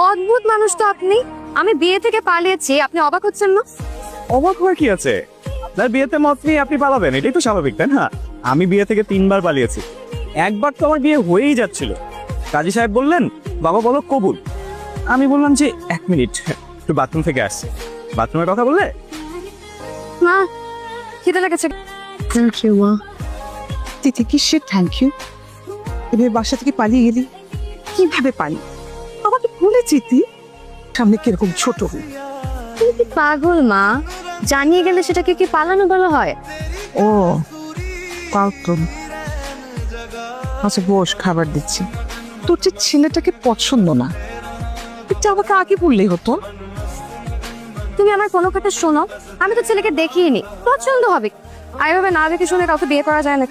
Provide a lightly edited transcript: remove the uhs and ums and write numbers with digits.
অদ্ভুত মানুষ তো আপনি। আমি বিয়ে থেকে পালিয়েছি, আপনি অবাক হচ্ছেন না? অবাক হওয়ার কি আছে? আপনার বিয়েতে মত নিয়ে আপনি পালাবেন, এটাই তো স্বাভাবিক, তাই না? আমি বিয়ে থেকে 3বার পালিয়েছি। একবার তো আমার বিয়ে হয়েই যাচ্ছিল, কাজী সাহেব বললেন বাবা বলো কবুল। আমি বললাম যে 1 মিনিট, একটু বাথরুম থেকে আসছি। বাথরুমের কথা বললে মা, খিদে লেগেছে। থ্যাংক ইউ মা। তিথি কিসের থ্যাংক ইউ? এবার বাসা থেকে পালিয়ে গেলি কিভাবে পালি? আমাকে ভুলেছি তুই সামনে কিরকম ছোট হই। তুমি কি পাগল মা? জানিয়ে গেলে সেটাকে কি পালানো বলা হয়? ও পাগল। আচ্ছা বস, খাবার দিচ্ছি। তোর যে ছেলেটাকে পছন্দ না, এটা আমাকে আগে বললেই হতো। তুমি আমার কোনো কথা শোনো, আমি তো ছেলেকে দেখিনি, পছন্দ হবে। আর এভাবে না দেখে শুনে কাউকে বিয়ে করা যায় না।